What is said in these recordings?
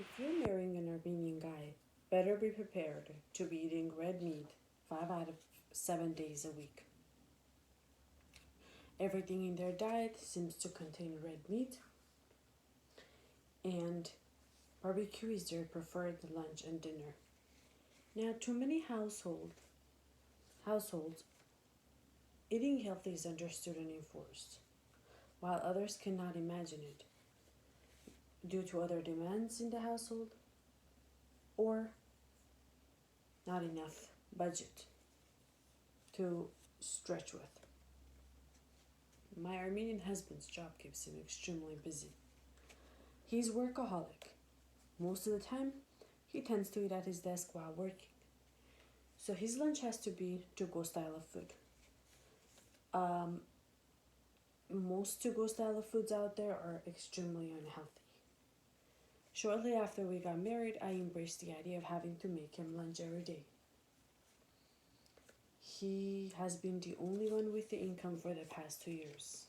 If you're marrying an Armenian guy, better be prepared to be eating red meat 5 out of 7 days a week. Everything in their diet seems to contain red meat, and barbecue is their preferred lunch and dinner. Now, to many households, eating healthy is understood and enforced, while others cannot imagine it due to other demands in the household or not enough budget to stretch with. My Armenian husband's job keeps him extremely busy. He's workaholic. Most of the time, he tends to eat at his desk while working. So his lunch has to be to-go style of food. Most to-go style of foods out there are extremely unhealthy. Shortly after we got married, I embraced the idea of having to make him lunch every day. He has been the only one with the income for the past 2 years.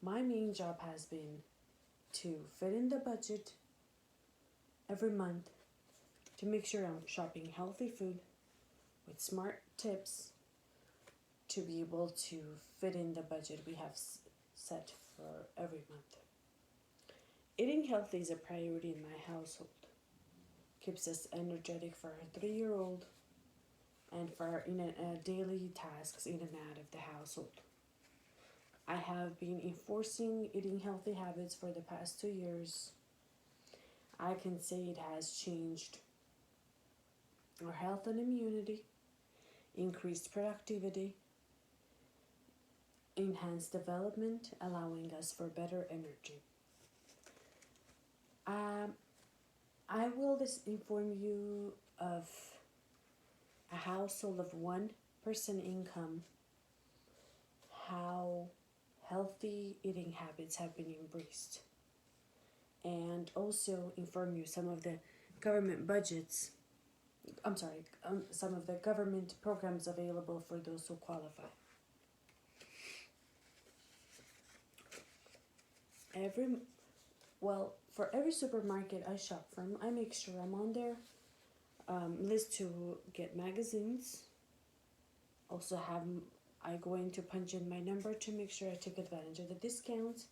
My main job has been to fit in the budget every month to make sure I'm shopping healthy food with smart tips to be able to fit in the budget we have set for every month. Eating healthy is a priority in my household. Keeps us energetic for our 3-year-old and for our daily tasks in and out of the household. I have been enforcing eating healthy habits for the past 2 years. I can say it has changed our health and immunity, increased productivity, enhanced development, allowing us for better energy. I will inform you of a household of 1 person income, how healthy eating habits have been embraced, and also inform you some of the government budgets. Some of the government programs available for those who qualify. For every supermarket I shop from, I make sure I'm on their list to get magazines. Also I go in to punch in my number to make sure I take advantage of the discounts,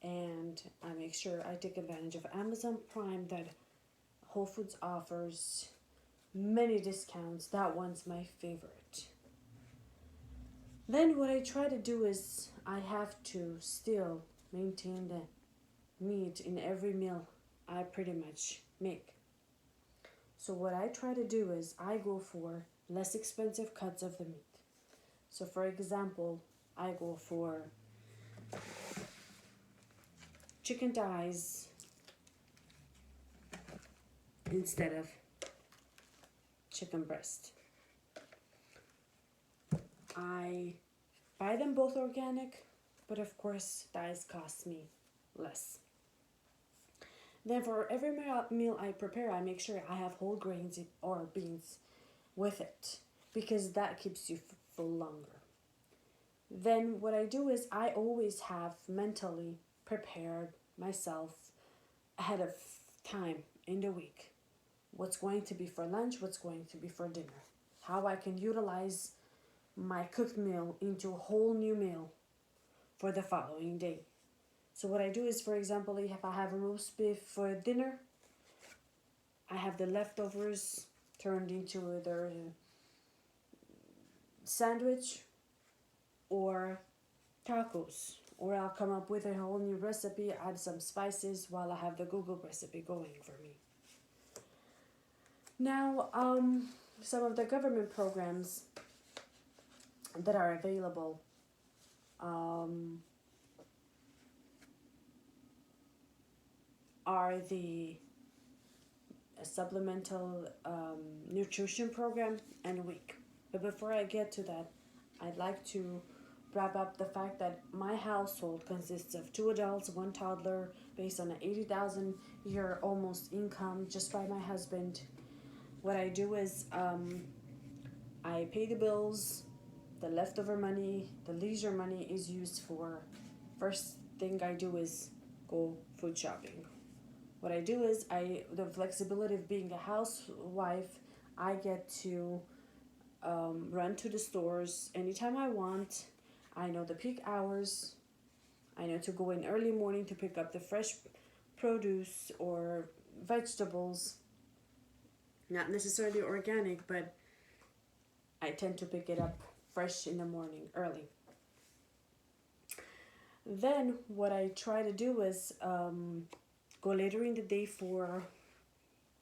and I make sure I take advantage of Amazon Prime that Whole Foods offers many discounts. That one's my favorite. Then what I try to do is I have to still maintain the meat in every meal I pretty much make. So what I try to do is I go for less expensive cuts of the meat. So for example, I go for chicken thighs instead of chicken breast. I buy them both organic, but of course thighs cost me less. Then for every meal I prepare, I make sure I have whole grains or beans with it, because that keeps you full longer. Then what I do is I always have mentally prepared myself ahead of time in the week. What's going to be for lunch, what's going to be for dinner. How I can utilize my cooked meal into a whole new meal for the following day. So what I do is, for example, if I have a roast beef for dinner, I have the leftovers turned into either a sandwich or tacos. Or I'll come up with a whole new recipe, add some spices while I have the Google recipe going for me. Now, some of the government programs that are available are the supplemental nutrition program and WEEK. But before I get to that, I'd like to wrap up the fact that my household consists of 2 adults, 1 toddler, based on an 80,000 year almost income just by my husband. What I do is I pay the bills, the leftover money, the leisure money is used for, first thing I do is go food shopping. what I do is the flexibility of being a housewife, I get to run to the stores anytime I want. I know the peak hours. I know to go in early morning to pick up the fresh produce or vegetables. Not necessarily organic, but I tend to pick it up fresh in the morning early. Then what I try to do is go later in the day for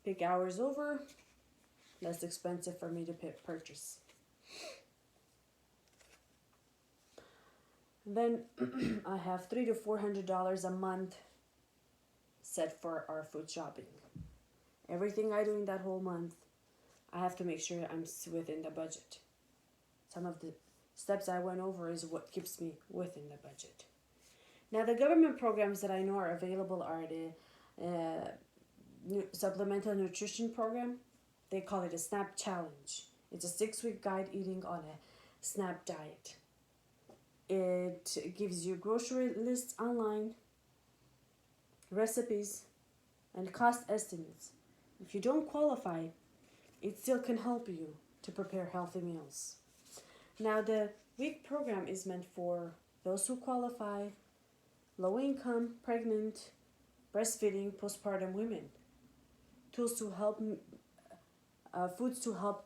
peak hours over, less expensive for me to purchase. Then I have $300 to $400 a month set for our food shopping. Everything I do in that whole month, I have to make sure I'm within the budget. Some of the steps I went over is what keeps me within the budget. Now, the government programs that I know are available are the Supplemental Nutrition Program. They call it a SNAP Challenge. It's a 6-week guide eating on a SNAP diet. It gives you grocery lists online, recipes, and cost estimates. If you don't qualify, it still can help you to prepare healthy meals. Now, the WEEK program is meant for those who qualify, low income, pregnant, breastfeeding, postpartum women. Tools to help, foods to help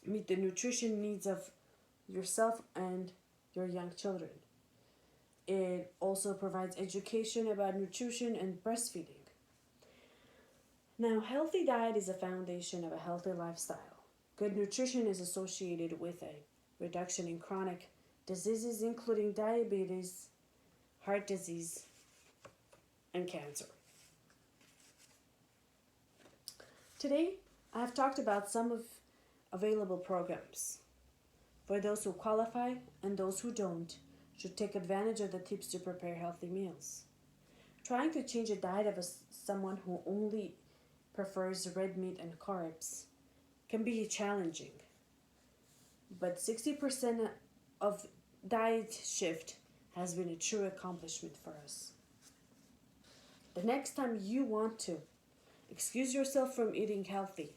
meet the nutrition needs of yourself and your young children. It also provides education about nutrition and breastfeeding. Now, healthy diet is a foundation of a healthy lifestyle. Good nutrition is associated with a reduction in chronic diseases, including diabetes, heart disease, and cancer. Today, I have talked about some of available programs. For those who qualify and those who don't, should take advantage of the tips to prepare healthy meals. Trying to change a diet of someone who only prefers red meat and carbs can be challenging. But 60% of diet shift has been a true accomplishment for us. The next time you want to excuse yourself from eating healthy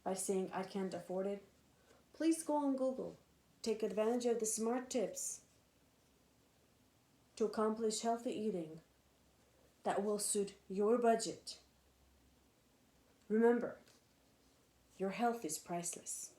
by saying, I can't afford it, please go on Google. Take advantage of the smart tips to accomplish healthy eating that will suit your budget. Remember, your health is priceless.